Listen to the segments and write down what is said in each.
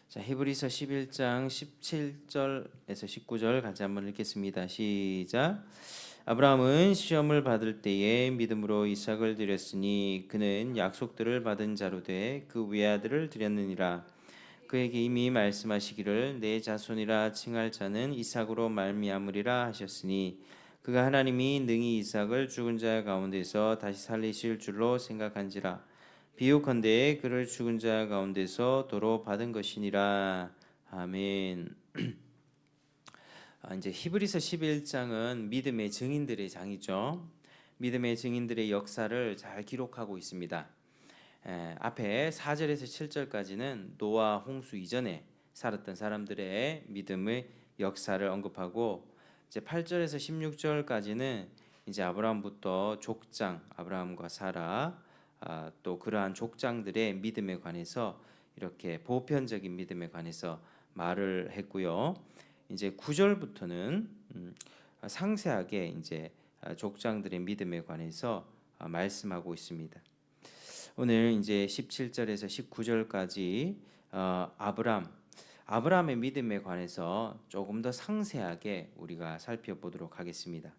자, 히브리서 11장 17절에서 19절 같이 한번 읽겠습니다. 시작. 아브라함은 시험을 받을 때에 믿음으로 이삭을 드렸으니 그는 약속들을 받은 자로 돼 그 외아들을 드렸느니라. 그에게 이미 말씀하시기를 내 자손이라 칭할 자는 이삭으로 말미암으리라 하셨으니 그가 하나님이 능히 이삭을 죽은 자 가운데서 다시 살리실 줄로 생각한지라. 비유컨대 그를 죽은 자 가운데서 도로 받은 것이니라. 아멘. 이제 히브리서 11장은 믿음의 증인들의 장이죠. 믿음의 증인들의 역사를 잘 기록하고 있습니다. 앞에 4절에서 7절까지는 노아 홍수 이전에 살았던 사람들의 믿음의 역사를 언급하고, 이제 8절에서 16절까지는 이제 아브라함부터 족장 아브라함과 사라, 또 그러한 족장들의 믿음에 관해서 이렇게 보편적인 믿음에 관해서 말을 했고요. 이제 9절부터는 상세하게 이제 족장들의 믿음에 관해서 말씀하고 있습니다. 오늘 이제 17절에서 19절까지 아브라함의 믿음에 관해서 조금 더 상세하게 우리가 살펴보도록 하겠습니다.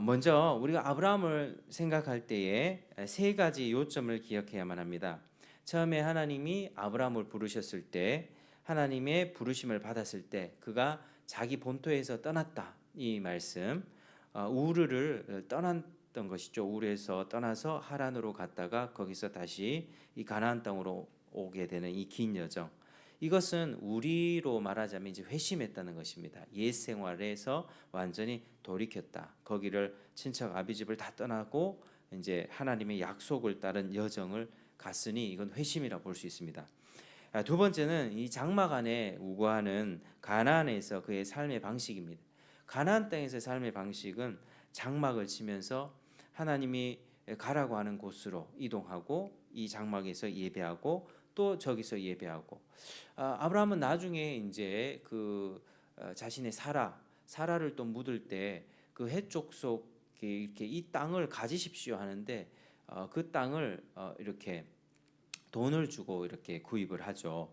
먼저 우리가 아브라함을 생각할 때에 세 가지 요점을 기억해야만 합니다. 처음에 하나님이 아브라함을 부르셨을 때, 하나님의 부르심을 받았을 때 그가 자기 본토에서 떠났다, 이 말씀. 우르를 떠났던 것이죠. 우르에서 떠나서 하란으로 갔다가 거기서 다시 이 가나안 땅으로 오게 되는 이 긴 여정, 이것은 우리로 말하자면 이제 회심했다는 것입니다. 옛 생활에서 완전히 돌이켰다. 거기를 친척 아비집을 다 떠나고 이제 하나님의 약속을 따른 여정을 갔으니 이건 회심이라 볼 수 있습니다. 두 번째는 이 장막 안에 우거하는 가나안에서 그의 삶의 방식입니다. 가나안 땅에서의 삶의 방식은 장막을 치면서 하나님이 가라고 하는 곳으로 이동하고 이 장막에서 예배하고 또 저기서 예배하고, 아브라함은 나중에 이제 그 자신의 사라를 또 묻을 때 그 해쪽 속 이렇게 이 땅을 가지십시오 하는데, 그 땅을 이렇게 돈을 주고 이렇게 구입을 하죠.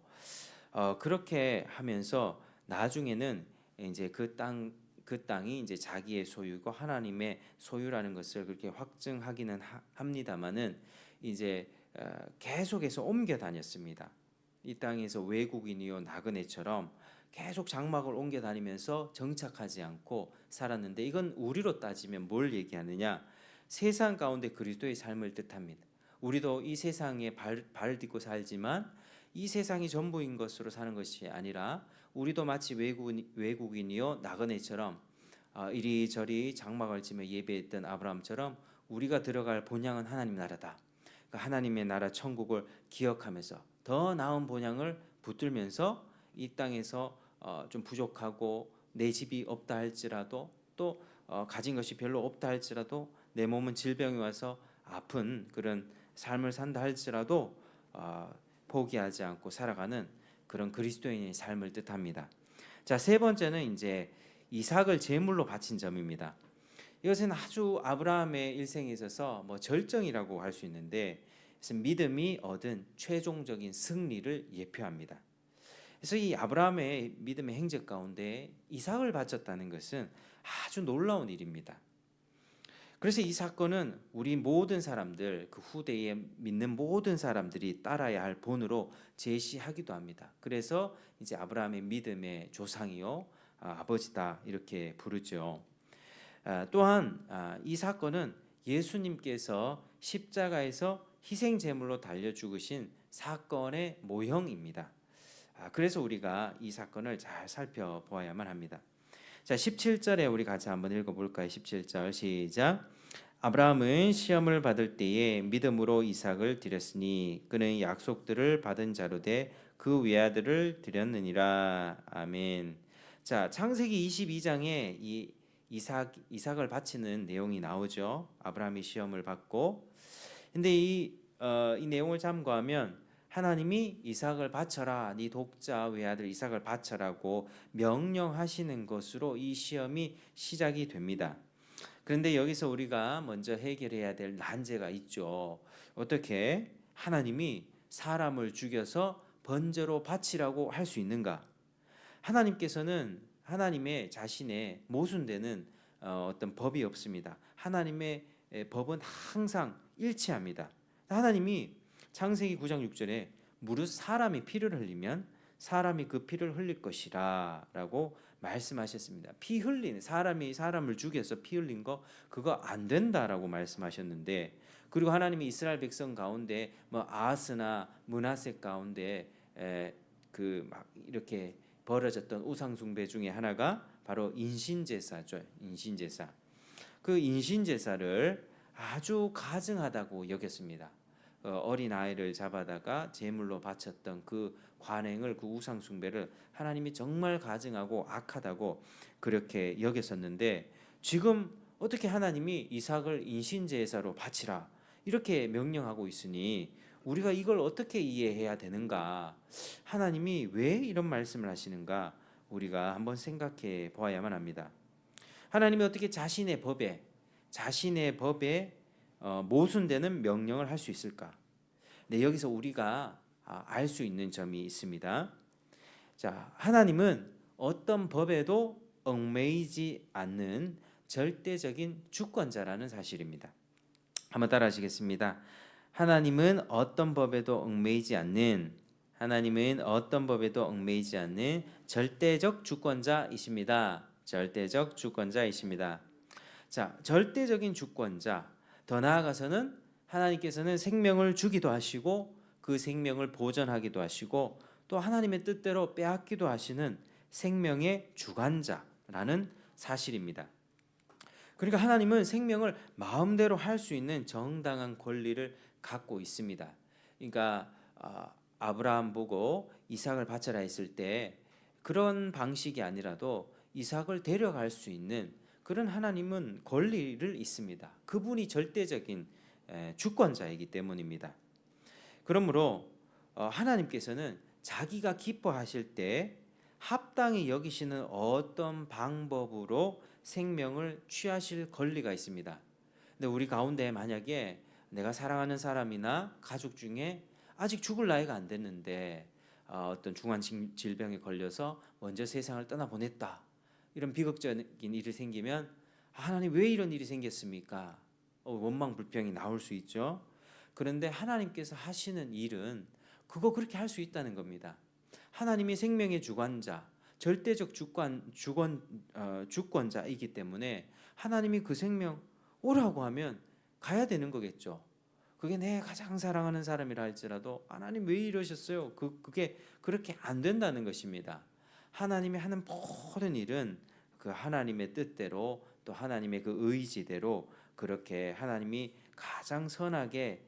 그렇게 하면서 나중에는 이제 그 땅이 이제 자기의 소유고 하나님의 소유라는 것을 그렇게 확증하기는 합니다만은 이제 계속해서 옮겨 다녔습니다. 이 땅에서 외국인이요 나그네처럼 계속 장막을 옮겨 다니면서 정착하지 않고 살았는데, 이건 우리로 따지면 뭘 얘기하느냐? 세상 가운데 그리스도의 삶을 뜻합니다. 우리도 이 세상에 발을 딛고 살지만 이 세상이 전부인 것으로 사는 것이 아니라, 우리도 마치 외국인이요 나그네처럼 이리저리 장막을 치며 예배했던 아브라함처럼 우리가 들어갈 본향은 하나님 나라다. 그러니까 하나님의 나라 천국을 기억하면서 더 나은 본향을 붙들면서 이 땅에서 좀 부족하고 내 집이 없다 할지라도, 또 가진 것이 별로 없다 할지라도, 내 몸은 질병이 와서 아픈 그런 삶을 산다 할지라도 포기하지 않고 살아가는 그런 그리스도인의 삶을 뜻합니다. 자, 세 번째는 이제 이삭을 제물로 바친 점입니다. 이것은 아주 아브라함의 일생에 있어서 절정이라고 할 수 있는데, 그래서 믿음이 얻은 최종적인 승리를 예표합니다. 그래서 이 아브라함의 믿음의 행적 가운데 이삭을 바쳤다는 것은 아주 놀라운 일입니다. 그래서 이 사건은 우리 모든 사람들, 그 후대에 믿는 모든 사람들이 따라야 할 본으로 제시하기도 합니다. 그래서 이제 아브라함의 믿음의 조상이요 아버지다 이렇게 부르죠. 또한 이 사건은 예수님께서 십자가에서 희생 제물로 달려 죽으신 사건의 모형입니다. 그래서 우리가 이 사건을 잘 살펴보아야만 합니다. 자, 17절에 우리 같이 한번 읽어볼까요? 17절 시작. 아브라함은 시험을 받을 때에 믿음으로 이삭을 드렸으니 그는 약속들을 받은 자로 돼 그 외아들을 드렸느니라. 아멘. 자, 창세기 22장에 이 이삭을 바치는 내용이 나오죠. 아브라함이 시험을 받고. 근데 이 내용을 참고하면 하나님이 이삭을 바쳐라, 네 독자 외아들 이삭을 바쳐라고 명령하시는 것으로 이 시험이 시작이 됩니다. 그런데 여기서 우리가 먼저 해결해야 될 난제가 있죠. 어떻게 하나님이 사람을 죽여서 번제로 바치라고 할 수 있는가? 하나님께서는 하나님의 자신의 모순되는 어떤 법이 없습니다. 하나님의 법은 항상 일치합니다. 하나님이 창세기 9장 6절에 무릇 사람이 피를 흘리면 사람이 그 피를 흘릴 것이라 라고 말씀하셨습니다. 피 흘린 사람이 사람을 죽여서 피 흘린 거 그거 안 된다라고 말씀하셨는데, 그리고 하나님이 이스라엘 백성 가운데 뭐 아하스나 므낫세 가운데 그 막 이렇게 벌어졌던 우상 숭배 중에 하나가 바로 인신제사죠. 인신제사. 그 인신제사를 아주 가증하다고 여겼습니다. 어린 아이를 잡아다가 제물로 바쳤던 그 관행을, 그 우상 숭배를 하나님이 정말 가증하고 악하다고 그렇게 여겼었는데, 지금 어떻게 하나님이 이삭을 인신제사로 바치라 이렇게 명령하고 있으니 우리가 이걸 어떻게 이해해야 되는가? 하나님이 왜 이런 말씀을 하시는가? 우리가 한번 생각해 보아야만 합니다. 하나님이 어떻게 자신의 법에 모순되는 명령을 할 수 있을까? 네, 여기서 우리가 알 수 있는 점이 있습니다. 자, 하나님은 어떤 법에도 얽매이지 않는 절대적인 주권자라는 사실입니다. 한번 따라하시겠습니다. 하나님은 어떤 법에도 얽매이지 않는 절대적 주권자이십니다. 절대적 주권자이십니다. 자, 절대적인 주권자, 더 나아가서는 하나님께서는 생명을 주기도 하시고 그 생명을 보존하기도 하시고 또 하나님의 뜻대로 빼앗기도 하시는 생명의 주관자라는 사실입니다. 그러니까 하나님은 생명을 마음대로 할 수 있는 정당한 권리를 갖고 있습니다. 그러니까 아브라함 보고 이삭을 바쳐라 했을 때 그런 방식이 아니라도 이삭을 데려갈 수 있는 그런 하나님은 권리를 있습니다. 그분이 절대적인 주권자이기 때문입니다. 그러므로 하나님께서는 자기가 기뻐하실 때 합당히 여기시는 어떤 방법으로 생명을 취하실 권리가 있습니다. 근데 우리 가운데 만약에 내가 사랑하는 사람이나 가족 중에 아직 죽을 나이가 안 됐는데 어떤 중한 질병에 걸려서 먼저 세상을 떠나보냈다, 이런 비극적인 일이 생기면 하나님 왜 이런 일이 생겼습니까? 원망 불평이 나올 수 있죠. 그런데 하나님께서 하시는 일은 그거 그렇게 할 수 있다는 겁니다. 하나님이 생명의 주관자, 절대적 주권자이기 때문에 하나님이 그 생명 오라고 하면 가야 되는 거겠죠. 그게 내 가장 사랑하는 사람이라 할지라도 하나님 왜 이러셨어요? 그게 그렇게 안 된다는 것입니다. 하나님이 하는 모든 일은 그 하나님의 뜻대로 또 하나님의 그 의지대로 그렇게 하나님이 가장 선하게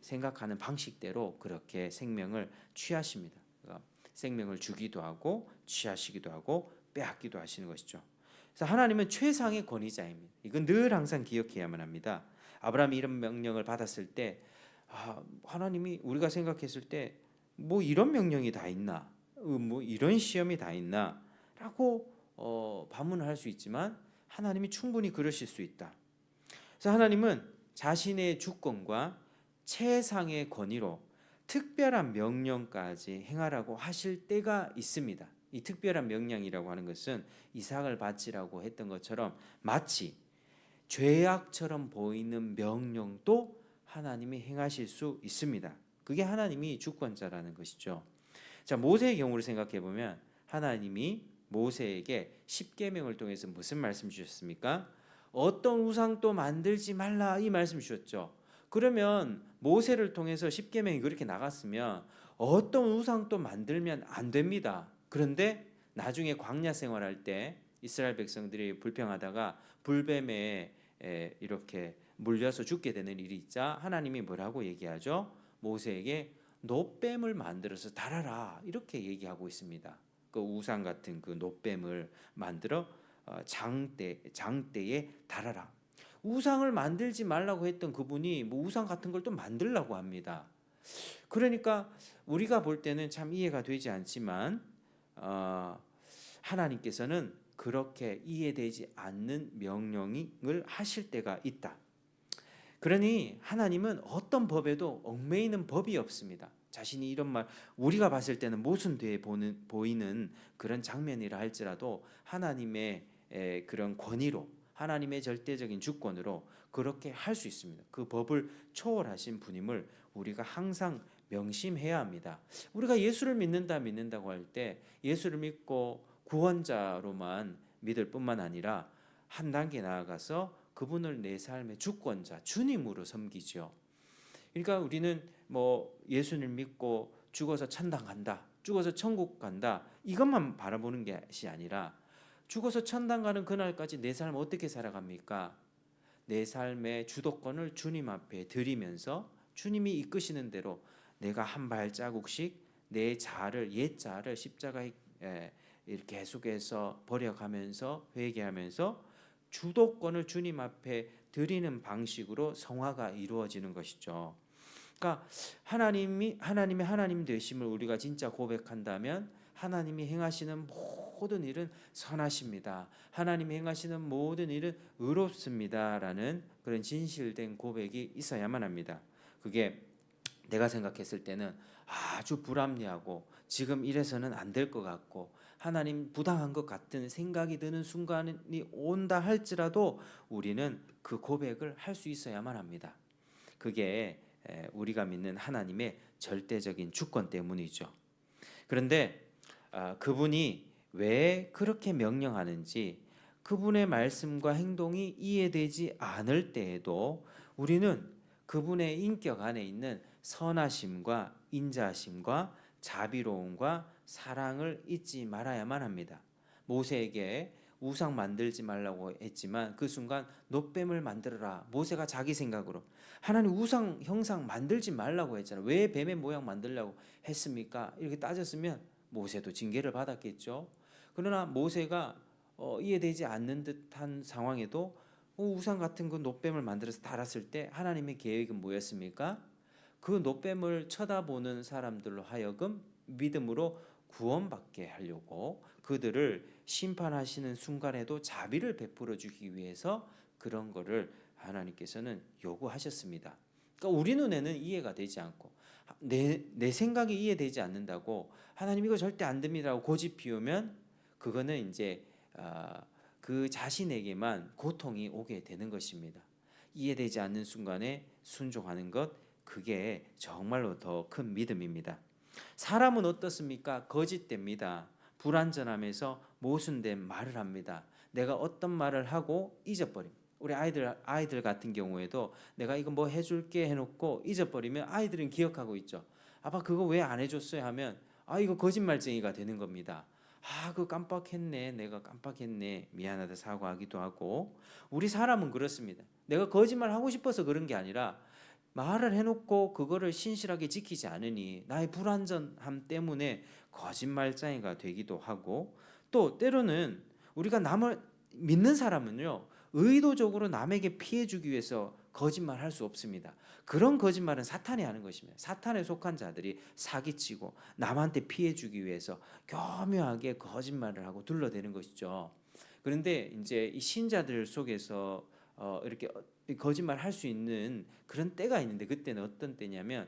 생각하는 방식대로 그렇게 생명을 취하십니다. 그러니까 생명을 주기도 하고 취하시기도 하고 빼앗기도 하시는 것이죠. 그래서 하나님은 최상의 권위자입니다. 이건 늘 항상 기억해야만 합니다. 아브라함이 이런 명령을 받았을 때 하나님이 우리가 생각했을 때 뭐 이런 명령이 다 있나, 뭐 이런 시험이 다 있나 라고 반문을 할 수 있지만 하나님이 충분히 그러실 수 있다. 그래서 하나님은 자신의 주권과 최상의 권위로 특별한 명령까지 행하라고 하실 때가 있습니다. 이 특별한 명령이라고 하는 것은 이삭을 바치라고 했던 것처럼 마치 죄악처럼 보이는 명령도 하나님이 행하실 수 있습니다. 그게 하나님이 주권자라는 것이죠. 자, 모세의 경우를 생각해 보면 하나님이 모세에게 십계명을 통해서 무슨 말씀 주셨습니까? 어떤 우상도 만들지 말라 이 말씀 주셨죠. 그러면 모세를 통해서 십계명이 그렇게 나갔으면 어떤 우상도 만들면 안 됩니다. 그런데 나중에 광야 생활할 때 이스라엘 백성들이 불평하다가 불뱀에 이렇게 물려서 죽게 되는 일이 있자 하나님이 뭐라고 얘기하죠? 모세에게 놋뱀을 만들어서 달아라 이렇게 얘기하고 있습니다. 그 우상 같은 그 놋뱀을 만들어 장대에 달아라. 우상을 만들지 말라고 했던 그분이 뭐 우상 같은 걸 또 만들라고 합니다. 그러니까 우리가 볼 때는 참 이해가 되지 않지만 하나님께서는 그렇게 이해되지 않는 명령을 하실 때가 있다. 그러니 하나님은 어떤 법에도 얽매이는 법이 없습니다. 자신이 이런 말, 우리가 봤을 때는 모순돼 보이는 그런 장면이라 할지라도 하나님의 그런 권위로, 하나님의 절대적인 주권으로 그렇게 할 수 있습니다. 그 법을 초월하신 분임을 우리가 항상 명심해야 합니다. 우리가 예수를 믿는다고 할 때 예수를 믿고 구원자로만 믿을 뿐만 아니라 한 단계 나아가서 그분을 내 삶의 주권자, 주님으로 섬기죠. 그러니까 우리는 뭐 예수를 믿고 죽어서 천당 간다, 죽어서 천국 간다, 이것만 바라보는 것이 아니라 죽어서 천당 가는 그날까지 내 삶 어떻게 살아갑니까? 내 삶의 주도권을 주님 앞에 드리면서 주님이 이끄시는 대로 내가 한 발자국씩 내 옛 자아를 십자가에 이렇게 계속해서 버려가면서 회개하면서 주도권을 주님 앞에 드리는 방식으로 성화가 이루어지는 것이죠. 그러니까 하나님의 하나님 되심을 우리가 진짜 고백한다면 하나님이 행하시는 모든 일은 선하십니다. 하나님이 행하시는 모든 일은 의롭습니다라는 그런 진실된 고백이 있어야만 합니다. 그게 내가 생각했을 때는 아주 불합리하고 지금 이래서는 안 될 것 같고 하나님 부당한 것 같은 생각이 드는 순간이 온다 할지라도 우리는 그 고백을 할 수 있어야만 합니다. 그게 우리가 믿는 하나님의 절대적인 주권 때문이죠. 그런데 그분이 왜 그렇게 명령하는지, 그분의 말씀과 행동이 이해되지 않을 때에도 우리는 그분의 인격 안에 있는 선하심과 인자심과 자비로움과 사랑을 잊지 말아야만 합니다. 모세에게 우상 만들지 말라고 했지만 그 순간 놋뱀을 만들어라. 모세가 자기 생각으로, 하나님 우상 형상 만들지 말라고 했잖아요. 왜 뱀의 모양 만들려고 했습니까? 이렇게 따졌으면 모세도 징계를 받았겠죠. 그러나 모세가 이해되지 않는 듯한 상황에도 우상 같은 그 놋뱀을 만들어서 달았을 때 하나님의 계획은 뭐였습니까? 그 놋뱀을 쳐다보는 사람들로 하여금 믿음으로 구원받게 하려고 그들을 심판하시는 순간에도 자비를 베풀어 주기 위해서 그런 거를 하나님께서는 요구하셨습니다. 그러니까 우리 눈에는 이해가 되지 않고 내 생각이 이해되지 않는다고 하나님 이거 절대 안 됩니다라고 고집 피우면 그거는 이제 그 자신에게만 고통이 오게 되는 것입니다. 이해되지 않는 순간에 순종하는 것, 그게 정말로 더 큰 믿음입니다. 사람은 어떻습니까? 거짓됩니다. 불완전하면서 모순된 말을 합니다. 내가 어떤 말을 하고 잊어버립니다. 우리 아이들 같은 경우에도 내가 이거 뭐 해줄게 해놓고 잊어버리면 아이들은 기억하고 있죠. 아빠 그거 왜 안 해줬어요 하면 이거 거짓말쟁이가 되는 겁니다. 그 깜빡했네, 내가 깜빡했네, 미안하다 사과하기도 하고. 우리 사람은 그렇습니다. 내가 거짓말 하고 싶어서 그런 게 아니라 말을 해놓고 그거를 신실하게 지키지 않으니 나의 불완전함 때문에 거짓말쟁이가 되기도 하고, 또 때로는 우리가 남을 믿는 사람은요 의도적으로 남에게 피해 주기 위해서 거짓말할 수 없습니다. 그런 거짓말은 사탄이 하는 것입니다. 사탄에 속한 자들이 사기치고 남한테 피해 주기 위해서 교묘하게 거짓말을 하고 둘러대는 것이죠. 그런데 이제 이 신자들 속에서 이렇게 거짓말 할 수 있는 그런 때가 있는데, 그때는 어떤 때냐면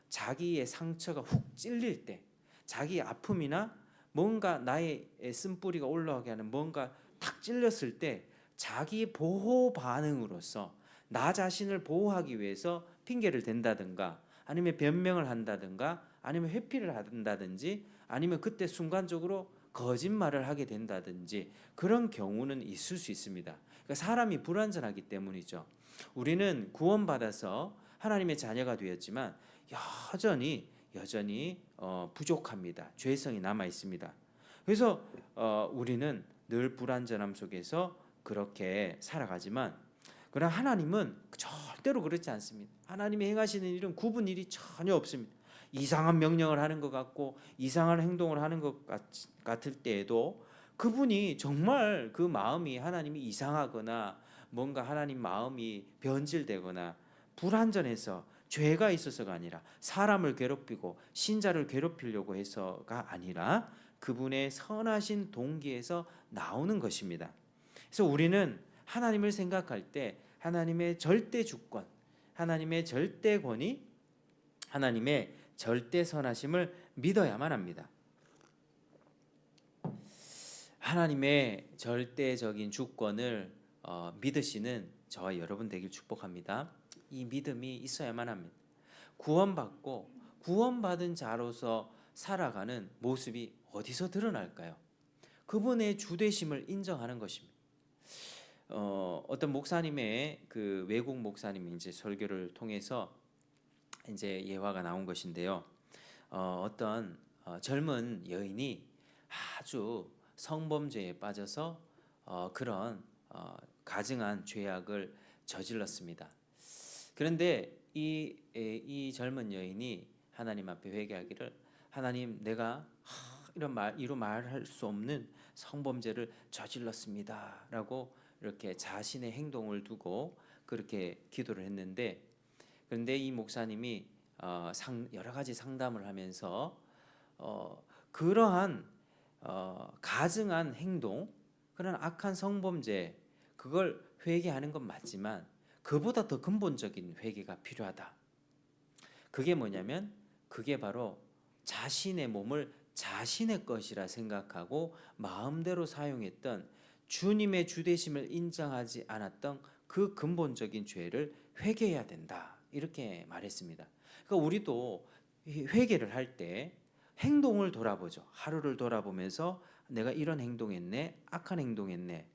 자기의 상처가 훅 찔릴 때, 자기 아픔이나 뭔가 나의 쓴뿌리가 올라가게 하는 뭔가 탁 찔렸을 때 자기 보호 반응으로서 나 자신을 보호하기 위해서 핑계를 댄다든가 아니면 변명을 한다든가 아니면 회피를 한다든지 아니면 그때 순간적으로 거짓말을 하게 된다든지 그런 경우는 있을 수 있습니다. 그러니까 사람이 불완전하기 때문이죠. 우리는 구원받아서 하나님의 자녀가 되었지만 여전히 부족합니다. 죄성이 남아 있습니다. 그래서 우리는 늘 불완전함 속에서 그렇게 살아가지만, 그러나 하나님은 절대로 그렇지 않습니다. 하나님이 행하시는 일은 구분 일이 전혀 없습니다. 이상한 명령을 하는 것 같고 이상한 행동을 하는 것 같을 때에도 그분이 정말 그 마음이 하나님이 이상하거나 뭔가 하나님 마음이 변질되거나 불완전해서 죄가 있어서가 아니라 사람을 괴롭히고 신자를 괴롭히려고 해서가 아니라 그분의 선하신 동기에서 나오는 것입니다. 그래서 우리는 하나님을 생각할 때 하나님의 절대 주권, 하나님의 절대 권위, 하나님의 절대 선하심을 믿어야만 합니다. 하나님의 절대적인 주권을 믿으시는 저와 여러분 되길 축복합니다. 이 믿음이 있어야만 합니다. 구원받고 구원받은 자로서 살아가는 모습이 어디서 드러날까요? 그분의 주되심을 인정하는 것입니다. 어떤 목사님의 그 외국 목사님이 이제 설교를 통해서 이제 예화가 나온 것인데요. 어떤 젊은 여인이 아주 성범죄에 빠져서 그런 가증한 죄악을 저질렀습니다. 그런데 이 젊은 여인이 하나님 앞에 회개하기를, 하나님, 내가 이로 말할 수 없는 성범죄를 저질렀습니다라고 이렇게 자신의 행동을 두고 그렇게 기도를 했는데, 그런데 이 목사님이 여러 가지 상담을 하면서 그러한 가증한 행동, 그런 악한 성범죄, 그걸 회개하는 건 맞지만 그보다 더 근본적인 회개가 필요하다. 그게 뭐냐면, 그게 바로 자신의 몸을 자신의 것이라 생각하고 마음대로 사용했던 주님의 주되심을 인정하지 않았던 그 근본적인 죄를 회개해야 된다, 이렇게 말했습니다. 그러니까 우리도 회개를 할 때 행동을 돌아보죠. 하루를 돌아보면서 내가 이런 행동했네, 악한 행동했네.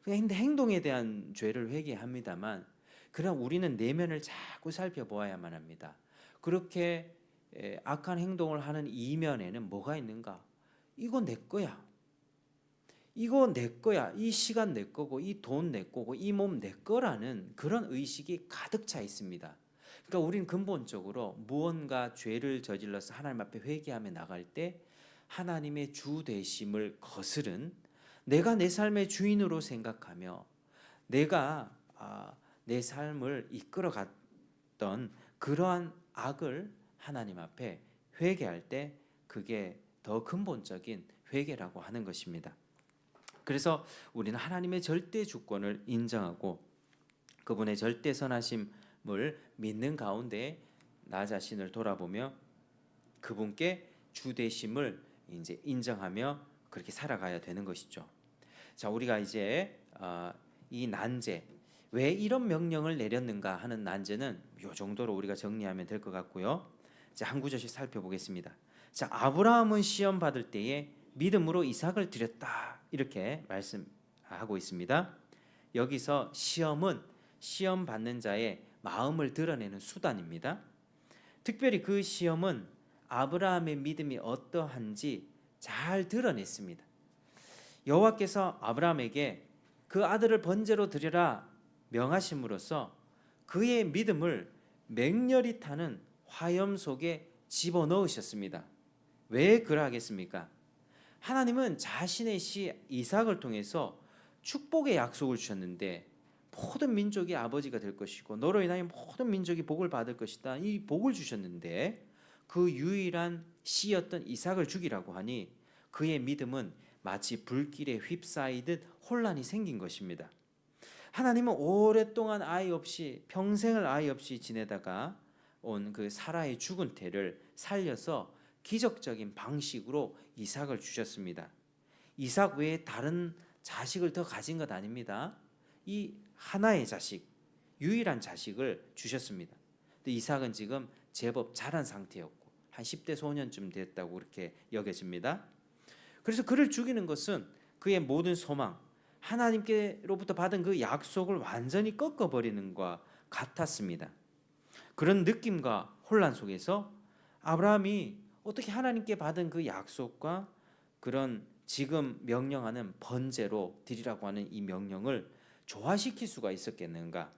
근데 행동에 대한 죄를 회개합니다만, 그럼 우리는 내면을 자꾸 살펴보아야만 합니다. 그렇게 악한 행동을 하는 이면에는 뭐가 있는가? 이거 내 거야. 이거 내 거야. 이 시간 내 거고, 이 돈 내 거고, 이 몸 내 거라는 그런 의식이 가득 차 있습니다. 그러니까 우리는 근본적으로 무언가 죄를 저질러서 하나님 앞에 회개하며 나갈 때 하나님의 주 되심을 거스른, 내가 내 삶의 주인으로 생각하며 내가 내 삶을 이끌어갔던 그러한 악을 하나님 앞에 회개할 때, 그게 더 근본적인 회개라고 하는 것입니다. 그래서 우리는 하나님의 절대 주권을 인정하고 그분의 절대 선하심을 믿는 가운데 나 자신을 돌아보며 그분께 주되심을 이제 인정하며 그렇게 살아가야 되는 것이죠. 자, 우리가 이제 이 난제, 왜 이런 명령을 내렸는가 하는 난제는 이 정도로 우리가 정리하면 될 것 같고요. 자, 한 구절씩 살펴보겠습니다. 자, 아브라함은 시험 받을 때에 믿음으로 이삭을 드렸다, 이렇게 말씀하고 있습니다. 여기서 시험은 시험 받는 자의 마음을 드러내는 수단입니다. 특별히 그 시험은 아브라함의 믿음이 어떠한지 잘 드러냈습니다. 여호와께서 아브라함에게 그 아들을 번제로 드리라 명하심으로써 그의 믿음을 맹렬히 타는 화염 속에 집어넣으셨습니다. 왜 그러하겠습니까? 하나님은 자신의 시 이삭을 통해서 축복의 약속을 주셨는데, 모든 민족이 아버지가 될 것이고 너로 인하여 모든 민족이 복을 받을 것이다, 이 복을 주셨는데 그 유일한 씨였던 이삭을 죽이라고 하니 그의 믿음은 마치 불길에 휩싸이듯 혼란이 생긴 것입니다. 하나님은 오랫동안 아이 없이, 평생을 아이 없이 지내다가 온 그 사라의 죽은 태를 살려서 기적적인 방식으로 이삭을 주셨습니다. 이삭 외에 다른 자식을 더 가진 것 아닙니다. 이 하나의 자식, 유일한 자식을 주셨습니다. 근데 이삭은 지금 제법 자란 상태였고 한 10대 소년쯤 됐다고 그렇게 여겨집니다. 그래서 그를 죽이는 것은 그의 모든 소망, 하나님께로부터 받은 그 약속을 완전히 꺾어버리는 것과 같았습니다. 그런 느낌과 혼란 속에서 아브라함이 어떻게 하나님께 받은 그 약속과 그런 지금 명령하는 번제로 드리라고 하는 이 명령을 조화시킬 수가 있었겠는가?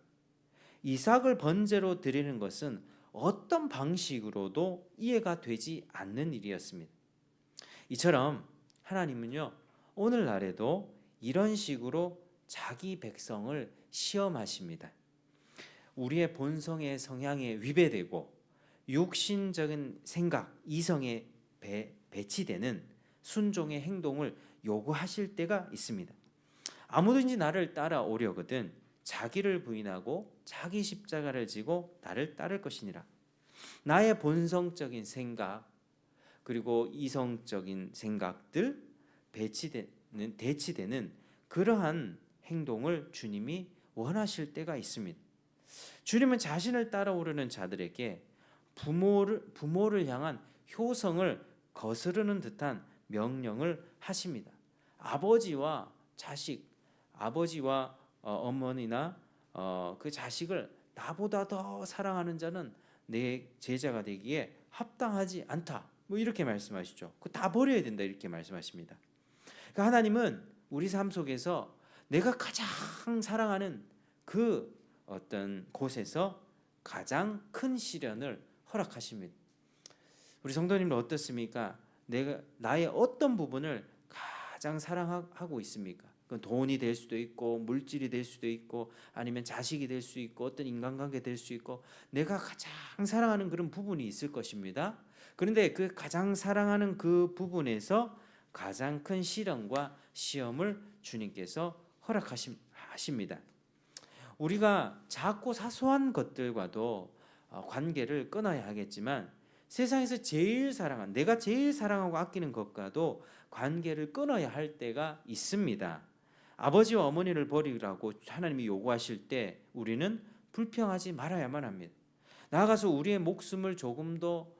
이삭을 번제로 드리는 것은 어떤 방식으로도 이해가 되지 않는 일이었습니다. 이처럼 하나님은요, 오늘날에도 이런 식으로 자기 백성을 시험하십니다. 우리의 본성의 성향에 위배되고 육신적인 생각, 이성에 배치되는 순종의 행동을 요구하실 때가 있습니다. 아무든지 나를 따라오려거든 자기를 부인하고 자기 십자가를 지고 나를 따를 것이니라. 나의 본성적인 생각 그리고 이성적인 생각들 대치되는 그러한 행동을 주님이 원하실 때가 있습니다. 주님은 자신을 따라오르는 자들에게 부모를 향한 효성을 거스르는 듯한 명령을 하십니다. 아버지와 자식, 아버지와 어머니나 그 자식을 나보다 더 사랑하는 자는 내 제자가 되기에 합당하지 않다. 뭐 이렇게 말씀하시죠. 그거 다 버려야 된다 이렇게 말씀하십니다. 그러니까 하나님은 우리 삶 속에서 내가 가장 사랑하는 그 어떤 곳에서 가장 큰 시련을 허락하십니다. 우리 성도님들 어떻습니까? 내가 나의 어떤 부분을 가장 사랑하고 있습니까? 그건 돈이 될 수도 있고 물질이 될 수도 있고 아니면 자식이 될 수 있고 어떤 인간관계 될 수 있고 내가 가장 사랑하는 그런 부분이 있을 것입니다. 그런데 그 가장 사랑하는 그 부분에서 가장 큰 시련과 시험을 주님께서 허락하십니다. 우리가 작고 사소한 것들과도 관계를 끊어야 하겠지만 세상에서 제일 사랑한 내가 제일 사랑하고 아끼는 것과도 관계를 끊어야 할 때가 있습니다. 아버지와 어머니를 버리라고 하나님이 요구하실 때 우리는 불평하지 말아야만 합니다. 나아가서 우리의 목숨을 조금 더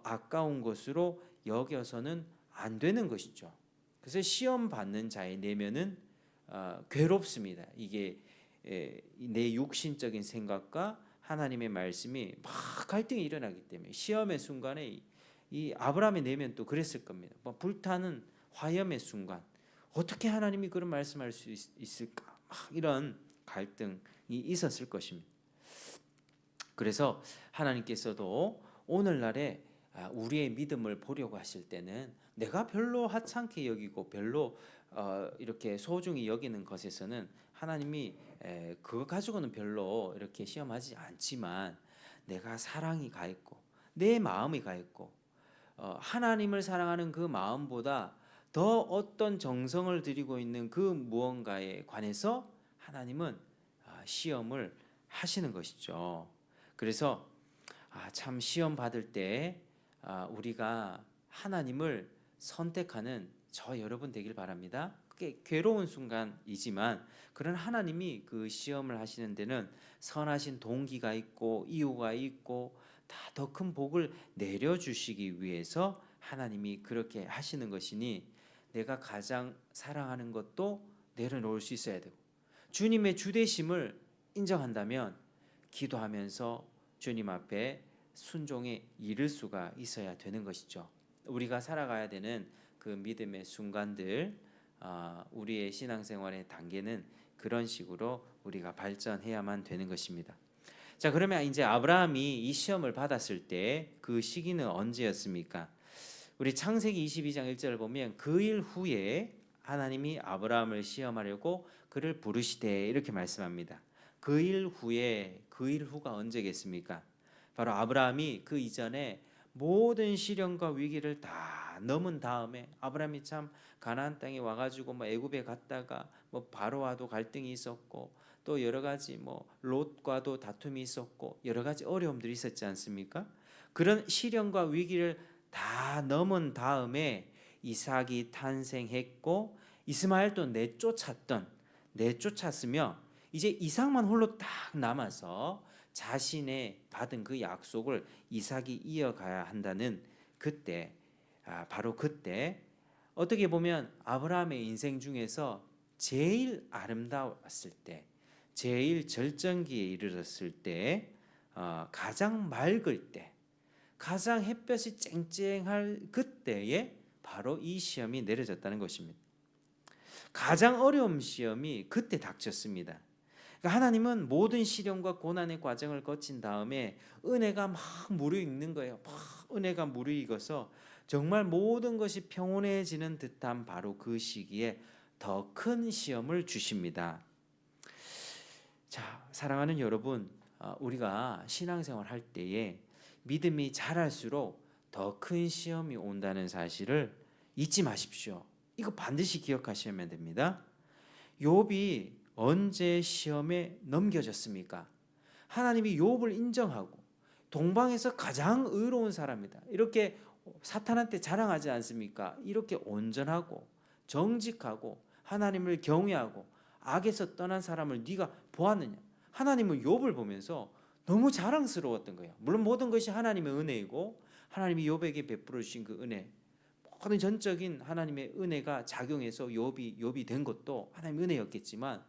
아까운 것으로 여겨서는 안 되는 것이죠. 그래서 시험 받는 자의 내면은 괴롭습니다. 이게 내 육신적인 생각과 하나님의 말씀이 막 갈등이 일어나기 때문에 시험의 순간에 이 아브라함의 내면 또 그랬을 겁니다. 불타는 화염의 순간 어떻게 하나님이 그런 말씀할 수 있을까? 막 이런 갈등이 있었을 것입니다. 그래서 하나님께서도 오늘날에 우리의 믿음을 보려고 하실 때는 내가 별로 하찮게 여기고 별로 이렇게 소중히 여기는 것에서는 하나님이 그거 가지고는 별로 이렇게 시험하지 않지만 내가 사랑이 가 있고 내 마음이 가 있고 하나님을 사랑하는 그 마음보다 더 어떤 정성을 들이고 있는 그 무언가에 관해서 하나님은 시험을 하시는 것이죠. 그래서 참 시험 받을 때 우리가 하나님을 선택하는 저 여러분 되길 바랍니다. 그게 괴로운 순간이지만 그런 하나님이 그 시험을 하시는 데는 선하신 동기가 있고 이유가 있고 다 더 큰 복을 내려주시기 위해서 하나님이 그렇게 하시는 것이니 내가 가장 사랑하는 것도 내려놓을 수 있어야 되고 주님의 주되심을 인정한다면 기도하면서 주님 앞에 순종에 이를 수가 있어야 되는 것이죠. 우리가 살아가야 되는 그 믿음의 순간들 우리의 신앙생활의 단계는 그런 식으로 우리가 발전해야만 되는 것입니다. 자, 그러면 이제 아브라함이 이 시험을 받았을 때 그 시기는 언제였습니까? 우리 창세기 22장 1절을 보면 그 일 후에 하나님이 아브라함을 시험하려고 그를 부르시되 이렇게 말씀합니다. 그 일 후에 그 일 후가 언제겠습니까? 바로 아브라함이 그 이전에 모든 시련과 위기를 다 넘은 다음에 아브라함이 참 가나안 땅에 와가지고 애굽에 갔다가 바로와도 갈등이 있었고 또 여러 가지 롯과도 다툼이 있었고 여러 가지 어려움들이 있었지 않습니까? 그런 시련과 위기를 다 넘은 다음에 이삭이 탄생했고 이스마엘도 내쫓았으며 이제 이삭만 홀로 딱 남아서 자신의 받은 그 약속을 이삭이 이어가야 한다는 그때 바로 그때 어떻게 보면 아브라함의 인생 중에서 제일 아름다웠을 때 제일 절정기에 이르렀을 때 가장 맑을 때 가장 햇볕이 쨍쨍할 그때에 바로 이 시험이 내려졌다는 것입니다. 가장 어려운 시험이 그때 닥쳤습니다. 그러니까 하나님은 모든 시련과 고난의 과정을 거친 다음에 은혜가 막 무르익는 거예요. 막 은혜가 무르익어서 정말 모든 것이 평온해지는 듯한 바로 그 시기에 더 큰 시험을 주십니다. 자, 사랑하는 여러분, 우리가 신앙생활 할 때에 믿음이 자랄수록 더 큰 시험이 온다는 사실을 잊지 마십시오. 이거 반드시 기억하시면 됩니다. 욥이 언제 시험에 넘겨졌습니까? 하나님이 욥을 인정하고 동방에서 가장 의로운 사람이다. 이렇게 사탄한테 자랑하지 않습니까? 이렇게 온전하고 정직하고 하나님을 경외하고 악에서 떠난 사람을 네가 보았느냐? 하나님은 욥을 보면서 너무 자랑스러웠던 거예요. 물론 모든 것이 하나님의 은혜이고 하나님이 욥에게 베풀어 주신 그 은혜, 모든 전적인 하나님의 은혜가 작용해서 욥이 된 것도 하나님의 은혜였겠지만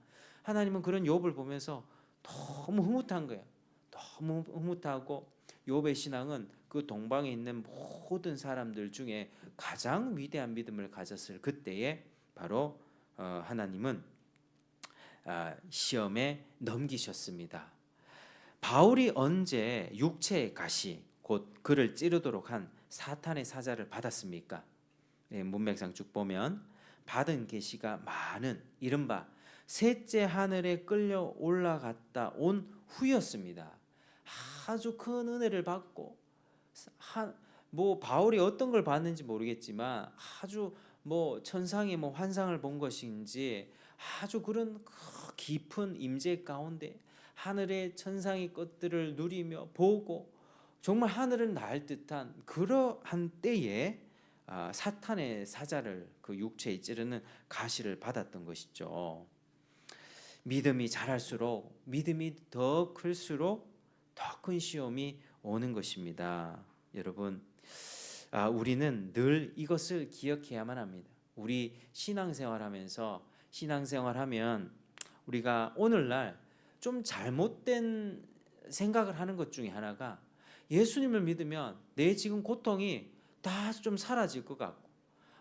하나님은 그런 욥을 보면서 너무 흐뭇한 거예요. 너무 흐뭇하고 욥의 신앙은 그 동방에 있는 모든 사람들 중에 가장 위대한 믿음을 가졌을 그때에 바로 하나님은 시험에 넘기셨습니다. 바울이 언제 육체의 가시 곧 그를 찌르도록 한 사탄의 사자를 받았습니까? 문맥상 쭉 보면 받은 계시가 많은 이른바 셋째 하늘에 끌려 올라갔다 온 후였습니다. 아주 큰 은혜를 받고 뭐 바울이 어떤 걸 봤는지 모르겠지만 아주 뭐 천상의 뭐 환상을 본 것인지 아주 그런 깊은 임재 가운데 하늘의 천상의 것들을 누리며 보고 정말 하늘을 날 듯한 그러한 때에 사탄의 사자를 그 육체에 찌르는 가시를 받았던 것이죠. 믿음이 자랄수록 믿음이 더 클수록 더 큰 시험이 오는 것입니다. 여러분, 우리는 늘 이것을 기억해야만 합니다. 우리 신앙생활하면서 신앙생활하면 우리가 오늘날 좀 잘못된 생각을 하는 것 중에 하나가 예수님을 믿으면 내 지금 고통이 다 좀 사라질 것 같고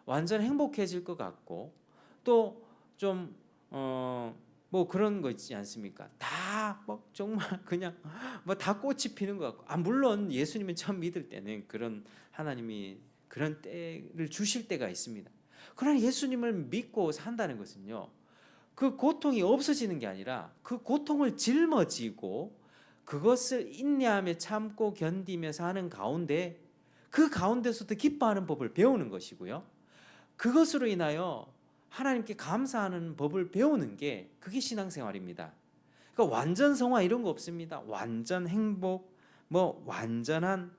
완전 행복해질 것 같고 또 좀 뭐 그런 거 있지 않습니까? 다 뭐 정말 그냥 뭐 다 꽃이 피는 것 같고 물론 예수님을 처음 믿을 때는 그런 하나님이 그런 때를 주실 때가 있습니다. 그러나 예수님을 믿고 산다는 것은요, 그 고통이 없어지는 게 아니라 그 고통을 짊어지고 그것을 인내하며 참고 견디며 사는 가운데 그 가운데서도 기뻐하는 법을 배우는 것이고요. 그것으로 인하여 하나님께 감사하는 법을 배우는 게 그게 신앙생활입니다. 그러니까 완전 성화 이런 거 없습니다. 완전 행복, 뭐 완전한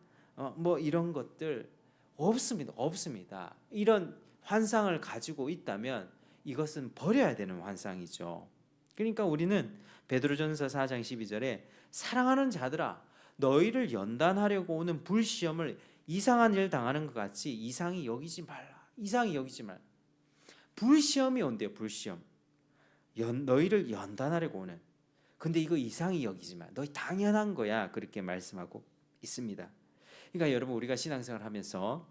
뭐 이런 것들 없습니다. 이런 환상을 가지고 있다면 이것은 버려야 되는 환상이죠. 그러니까 우리는 베드로전서 4장 12절에 사랑하는 자들아 너희를 연단하려고 오는 불시험을 이상한 일 당하는 것 같이 이상히 여기지 말라. 불시험이 온대요. 불시험. 너희를 연단하려고 오는. 근데 이거 이상히 여기지 마. 너희 당연한 거야. 그렇게 말씀하고 있습니다. 그러니까 여러분 우리가 신앙생활 하면서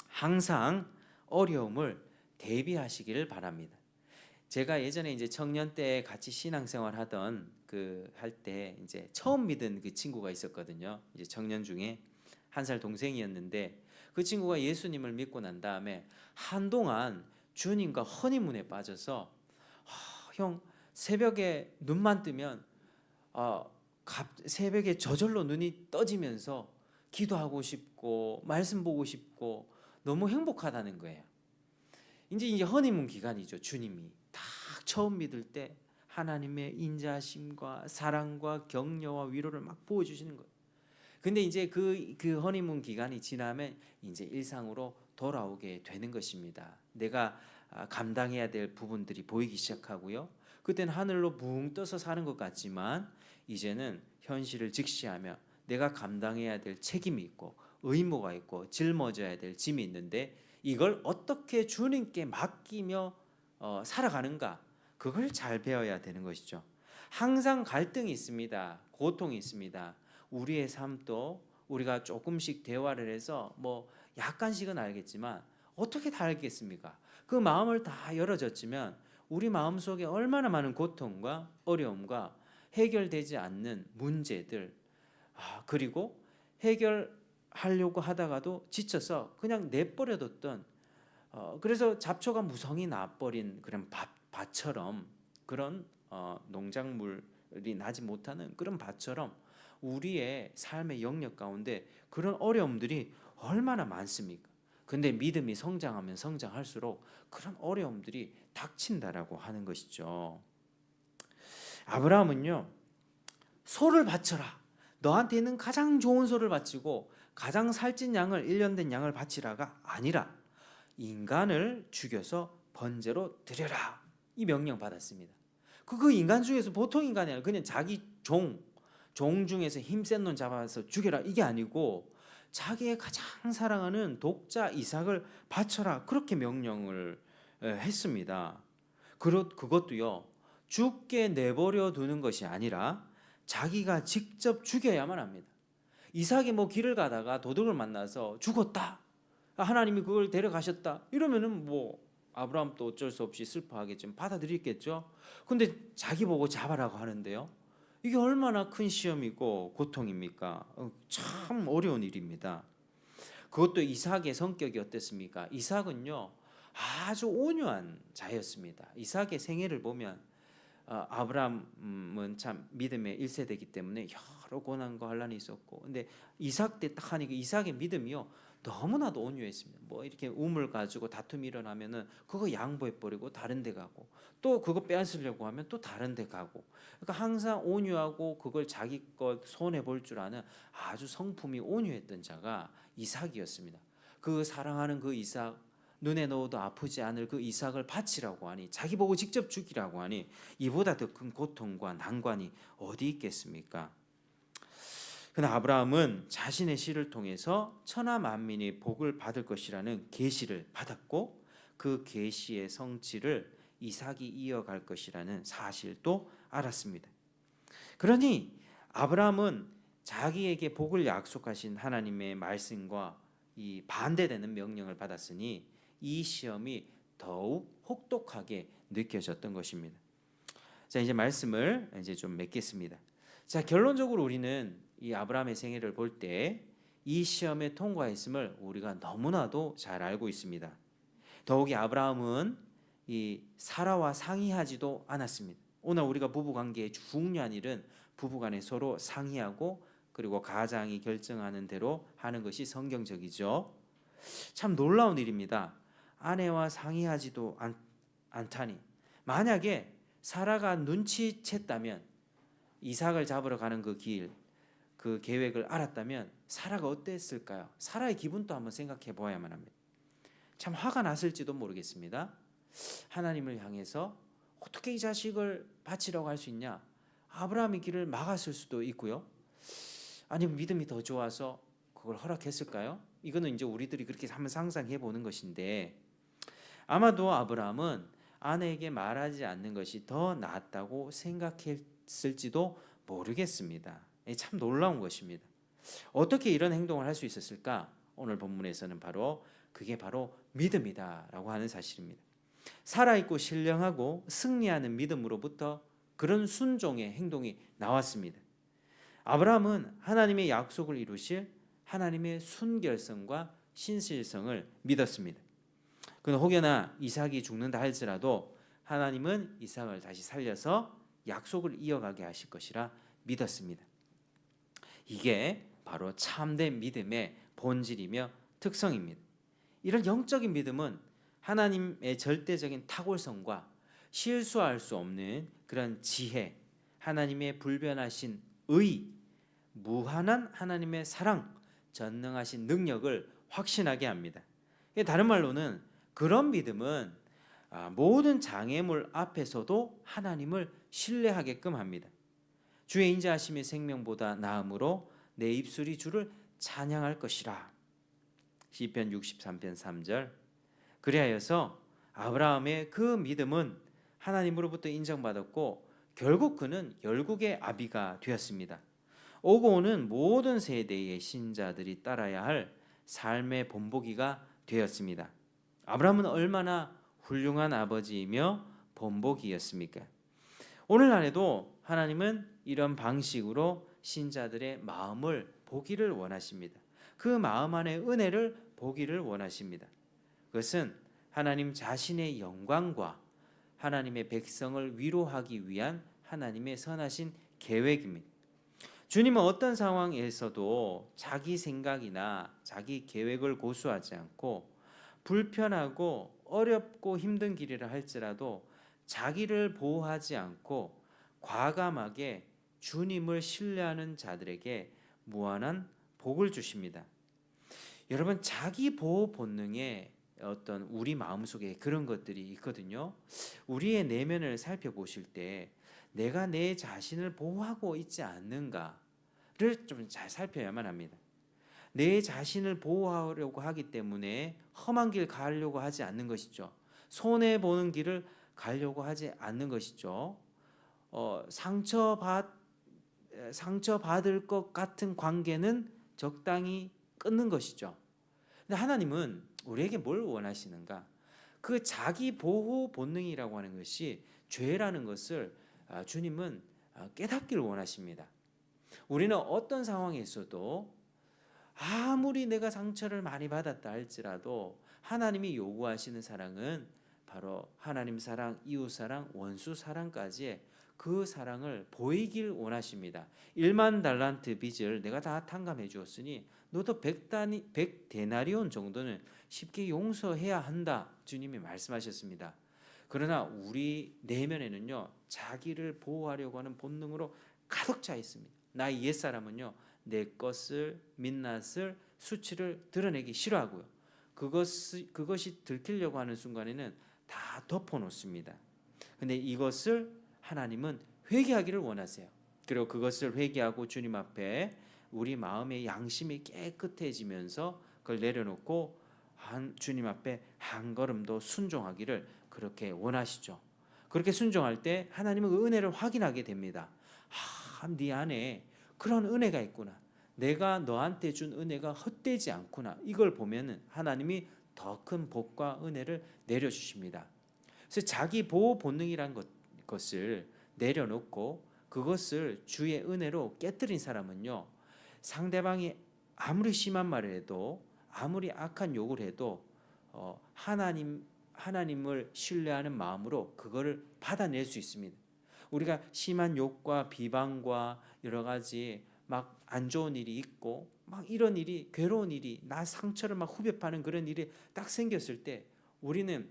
항상 어려움을 대비하시기를 바랍니다. 제가 예전에 이제 청년 때 같이 신앙생활 하던 그 할 때 이제 처음 믿은 그 친구가 있었거든요. 이제 청년 중에 1살 동생이었는데 그 친구가 예수님을 믿고 난 다음에 한동안 주님과 허니문에 빠져서 형 새벽에 눈만 뜨면 새벽에 저절로 눈이 떠지면서 기도하고 싶고 말씀 보고 싶고 너무 행복하다는 거예요. 이제 허니문 기간이죠. 주님이 딱 처음 믿을 때 하나님의 인자하심과 사랑과 격려와 위로를 막 부어주시는 거예요. 근데 이제 그 허니문 기간이 지나면 이제 일상으로 돌아오게 되는 것입니다. 내가 감당해야 될 부분들이 보이기 시작하고요. 그때는 하늘로 붕 떠서 사는 것 같지만 이제는 현실을 직시하며 내가 감당해야 될 책임이 있고 의무가 있고 짊어져야 될 짐이 있는데 이걸 어떻게 주님께 맡기며 살아가는가, 그걸 잘 배워야 되는 것이죠. 항상 갈등이 있습니다. 고통이 있습니다. 우리의 삶도 우리가 조금씩 대화를 해서 뭐 약간씩은 알겠지만 어떻게 다 알겠습니까? 그 마음을 다 열어줬지만 우리 마음속에 얼마나 많은 고통과 어려움과 해결되지 않는 문제들, 그리고 해결하려고 하다가도 지쳐서 그냥 내버려뒀던 그래서 잡초가 무성히 나버린 그런 밭처럼 그런 농작물이 나지 못하는 그런 밭처럼 우리의 삶의 영역 가운데 그런 어려움들이 얼마나 많습니까? 근데 믿음이 성장하면 성장할수록 그런 어려움들이 닥친다라고 하는 것이죠. 아브라함은요, 소를 바쳐라, 너한테 있는 가장 좋은 소를 바치고 가장 살찐 양을 1년 된 양을 바치라가 아니라 인간을 죽여서 번제로 드려라. 이 명령 받았습니다. 그 인간 중에서 보통 인간이 아니라 그냥 자기 종 중에서 힘센 놈 잡아서 죽여라 이게 아니고 자기의 가장 사랑하는 독자 이삭을 바쳐라 그렇게 명령을 했습니다. 그것도요 죽게 내버려 두는 것이 아니라 자기가 직접 죽여야만 합니다. 이삭이 뭐 길을 가다가 도둑을 만나서 죽었다. 하나님이 그걸 데려가셨다. 이러면은 뭐 아브라함도 어쩔 수 없이 슬퍼하겠지만 받아들이겠죠. 근데 자기 보고 잡아라고 하는데요. 이게 얼마나 큰 시험이고 고통입니까? 참 어려운 일입니다. 그것도 이삭의 성격이 어땠습니까? 이삭은요 아주 온유한 자였습니다. 이삭의 생애를 보면 아브라함은 참 믿음의 1세대이기 때문에 여러 고난과 환란이 있었고, 근데 이삭 때 딱 하니까 이삭의 믿음이요 너무나도 온유했습니다. 뭐 이렇게 우물 가지고 다툼이 일어나면은 그거 양보해 버리고 다른 데 가고, 또 그거 빼앗으려고 하면 또 다른 데 가고, 그러니까 항상 온유하고 그걸 자기 것 손해 볼 줄 아는 아주 성품이 온유했던 자가 이삭이었습니다. 그 사랑하는 그 이삭, 눈에 넣어도 아프지 않을 그 이삭을 바치라고 하니, 자기 보고 직접 죽이라고 하니 이보다 더 큰 고통과 난관이 어디 있겠습니까? 그러나 아브라함은 자신의 시를 통해서 천하 만민이 복을 받을 것이라는 계시를 받았고, 그 계시의 성취를 이삭이 이어갈 것이라는 사실도 알았습니다. 그러니 아브라함은 자기에게 복을 약속하신 하나님의 말씀과 이 반대되는 명령을 받았으니 이 시험이 더욱 혹독하게 느껴졌던 것입니다. 자, 이제 말씀을 이제 좀 맺겠습니다. 자, 결론적으로 우리는 이 아브라함의 생애를 볼 때 이 시험에 통과했음을 우리가 너무나도 잘 알고 있습니다. 더욱이 아브라함은 이 사라와 상의하지도 않았습니다. 오늘 우리가 부부 관계의 중요한 일은 부부간에 서로 상의하고 그리고 가장이 결정하는 대로 하는 것이 성경적이죠. 참 놀라운 일입니다. 아내와 상의하지도 않다니. 만약에 사라가 눈치챘다면, 이삭을 잡으러 가는 그 길, 그 계획을 알았다면 사라가 어땠을까요? 사라의 기분도 한번 생각해 보아야만 합니다. 참 화가 났을지도 모르겠습니다. 하나님을 향해서 어떻게 이 자식을 바치라고 할 수 있냐? 아브라함의 길을 막았을 수도 있고요. 아니면 믿음이 더 좋아서 그걸 허락했을까요? 이거는 이제 우리들이 그렇게 한번 상상해 보는 것인데, 아마도 아브라함은 아내에게 말하지 않는 것이 더 낫다고 생각했을지도 모르겠습니다. 참 놀라운 것입니다. 어떻게 이런 행동을 할 수 있었을까? 오늘 본문에서는 그게 바로 믿음이다라고 하는 사실입니다. 살아있고 신령하고 승리하는 믿음으로부터 그런 순종의 행동이 나왔습니다. 아브라함은 하나님의 약속을 이루실 하나님의 순결성과 신실성을 믿었습니다. 그는 혹여나 이삭이 죽는다 할지라도 하나님은 이삭을 다시 살려서 약속을 이어가게 하실 것이라 믿었습니다. 이게 바로 참된 믿음의 본질이며 특성입니다. 이런 영적인 믿음은 하나님의 절대적인 탁월성과 실수할 수 없는 그런 지혜, 하나님의 불변하신 의, 무한한 하나님의 사랑, 전능하신 능력을 확신하게 합니다. 다른 말로는 그런 믿음은 모든 장애물 앞에서도 하나님을 신뢰하게끔 합니다. 주의 인자하심이 생명보다 나음으로 내 입술이 주를 찬양할 것이라. 시편 63편 3절. 그리하여서 아브라함의 그 믿음은 하나님으로부터 인정받았고 결국 그는 열국의 아비가 되었습니다. 오고 오는 모든 세대의 신자들이 따라야 할 삶의 본보기가 되었습니다. 아브라함은 얼마나 훌륭한 아버지이며 본보기였습니까? 오늘날에도 하나님은 이런 방식으로 신자들의 마음을 보기를 원하십니다. 그 마음 안에 은혜를 보기를 원하십니다. 그것은 하나님 자신의 영광과 하나님의 백성을 위로하기 위한 하나님의 선하신 계획입니다. 주님은 어떤 상황에서도 자기 생각이나 자기 계획을 고수하지 않고 불편하고 어렵고 힘든 길이라 할지라도 자기를 보호하지 않고 과감하게 주님을 신뢰하는 자들에게 무한한 복을 주십니다. 여러분, 자기 보호 본능에 어떤 우리 마음속에 그런 것들이 있거든요. 우리의 내면을 살펴보실 때 내가 내 자신을 보호하고 있지 않는가를 좀 잘 살펴야만 합니다. 내 자신을 보호하려고 하기 때문에 험한 길 가려고 하지 않는 것이죠. 손해 보는 길을 가려고 하지 않는 것이죠. 상처받을 것 같은 관계는 적당히 끊는 것이죠. 근데 하나님은 우리에게 뭘 원하시는가? 그 자기 보호 본능이라고 하는 것이 죄라는 것을 주님은 깨닫기를 원하십니다. 우리는 어떤 상황에 있어도 아무리 내가 상처를 많이 받았다 할지라도 하나님이 요구하시는 사랑은 바로 하나님 사랑, 이웃 사랑, 원수 사랑까지의 그 사랑을 보이길 원하십니다. 1만 달란트 빚을 내가 다 탕감해 주었으니 너도 100데나리온 정도는 쉽게 용서해야 한다. 주님이 말씀하셨습니다. 그러나 우리 내면에는요, 자기를 보호하려고 하는 본능으로 가득 차 있습니다. 나의 옛사람은요, 내 것을, 민낯을, 수치를 드러내기 싫어하고요. 그것이 들키려고 하는 순간에는 다 덮어놓습니다. 근데 이것을 하나님은 회개하기를 원하세요. 그리고 그것을 회개하고 주님 앞에 우리 마음의 양심이 깨끗해지면서 그걸 내려놓고 주님 앞에 한 걸음도 순종하기를 그렇게 원하시죠. 그렇게 순종할 때 하나님은 그 은혜를 확인하게 됩니다. 네 안에 그런 은혜가 있구나. 내가 너한테 준 은혜가 헛되지 않구나. 이걸 보면은 하나님이 더 큰 복과 은혜를 내려주십니다. 그래서 자기 보호 본능이란 것을 내려놓고 그것을 주의 은혜로 깨뜨린 사람은요, 상대방이 아무리 심한 말을 해도 아무리 악한 욕을 해도 하나님을 신뢰하는 마음으로 그거를 받아낼 수 있습니다. 우리가 심한 욕과 비방과 여러 가지 막 안 좋은 일이 있고 막 이런 일이, 괴로운 일이, 나 상처를 막 후벼 파는 그런 일이 딱 생겼을 때 우리는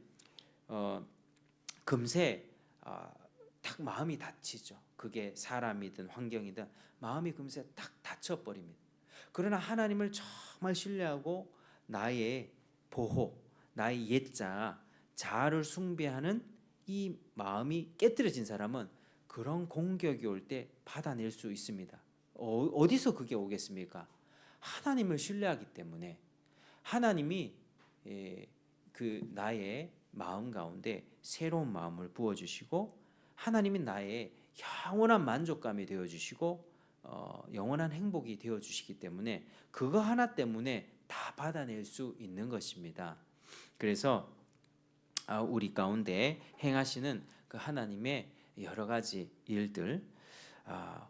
금세 딱 마음이 다치죠. 그게 사람이든 환경이든 마음이 금세 딱 다쳐버립니다. 그러나 하나님을 정말 신뢰하고 나의 보호, 나의 옛자, 자아를 숭배하는 이 마음이 깨뜨려진 사람은 그런 공격이 올 때 받아낼 수 있습니다. 어디서 그게 오겠습니까? 하나님을 신뢰하기 때문에 하나님이 그 나의 마음 가운데 새로운 마음을 부어주시고 하나님이 나의 영원한 만족감이 되어주시고 영원한 행복이 되어주시기 때문에 그거 하나 때문에 다 받아낼 수 있는 것입니다. 그래서 우리 가운데 행하시는 그 하나님의 여러 가지 일들,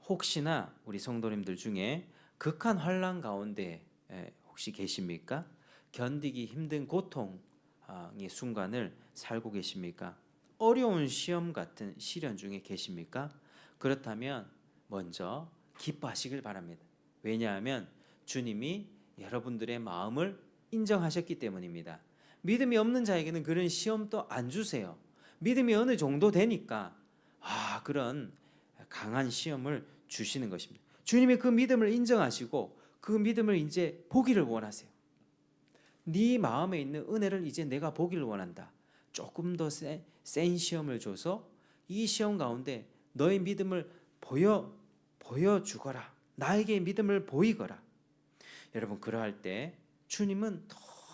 혹시나 우리 성도님들 중에 극한 환난 가운데 혹시 계십니까? 견디기 힘든 고통의 순간을 살고 계십니까? 어려운 시험 같은 시련 중에 계십니까? 그렇다면 먼저 기뻐하시길 바랍니다. 왜냐하면 주님이 여러분들의 마음을 인정하셨기 때문입니다. 믿음이 없는 자에게는 그런 시험도 안 주세요. 믿음이 어느 정도 되니까 그런 강한 시험을 주시는 것입니다. 주님이 그 믿음을 인정하시고 그 믿음을 이제 보기를 원하세요. 네 마음에 있는 은혜를 이제 내가 보기를 원한다. 조금 더 센 시험을 줘서 이 시험 가운데 너의 믿음을 보여주거라. 나에게 믿음을 보이거라. 여러분, 그러할 때 주님은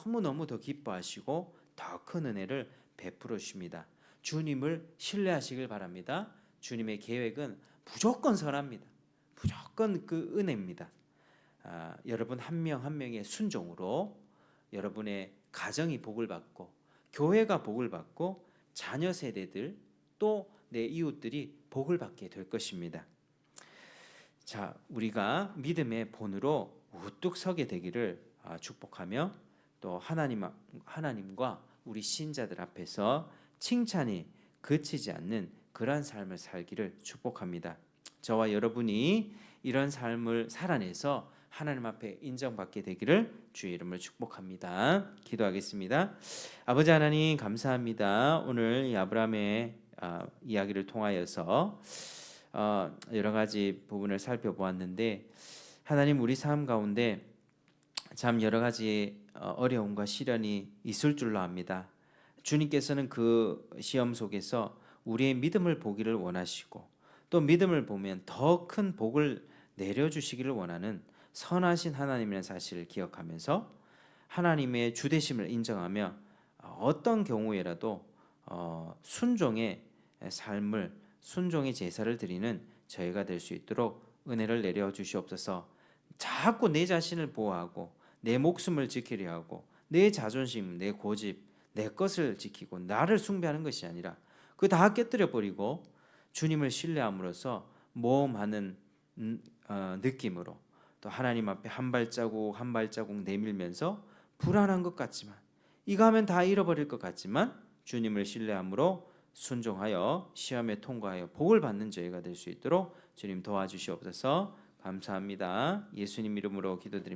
너무너무 더 기뻐하시고 더 큰 은혜를 베풀어 주십니다. 주님을 신뢰하시길 바랍니다. 주님의 계획은 무조건 선합니다. 무조건 그 은혜입니다. 여러분 한 명 한 명의 순종으로 여러분의 가정이 복을 받고 교회가 복을 받고 자녀 세대들 또 내 이웃들이 복을 받게 될 것입니다. 자, 우리가 믿음의 본으로 우뚝 서게 되기를 축복하며 또 하나님과 우리 신자들 앞에서 칭찬이 그치지 않는 그러한 삶을 살기를 축복합니다. 저와 여러분이 이런 삶을 살아내서 하나님 앞에 인정받게 되기를 주의 이름으로 축복합니다. 기도하겠습니다. 아버지 하나님 감사합니다. 오늘 이 아브라함의 이야기를 통하여서 여러 가지 부분을 살펴보았는데 하나님 우리 삶 가운데 참 여러 가지 어려움과 시련이 있을 줄로 압니다. 주님께서는 그 시험 속에서 우리의 믿음을 보기를 원하시고 또 믿음을 보면 더 큰 복을 내려주시기를 원하는 선하신 하나님이라는 사실을 기억하면서 하나님의 주되심을 인정하며 어떤 경우에라도 순종의 삶을 순종의 제사를 드리는 저희가 될 수 있도록 은혜를 내려 주시옵소서. 자꾸 내 자신을 보호하고 내 목숨을 지키려 하고 내 자존심, 내 고집, 내 것을 지키고 나를 숭배하는 것이 아니라 그 다 깨뜨려 버리고 주님을 신뢰함으로써 모험하는 느낌으로 또 하나님 앞에 한 발자국 한 발자국 내밀면서 불안한 것 같지만 이거 하면 다 잃어버릴 것 같지만 주님을 신뢰함으로 순종하여 시험에 통과하여 복을 받는 저희가 될 수 있도록 주님 도와주시옵소서. 감사합니다. 예수님 이름으로 기도드립니다.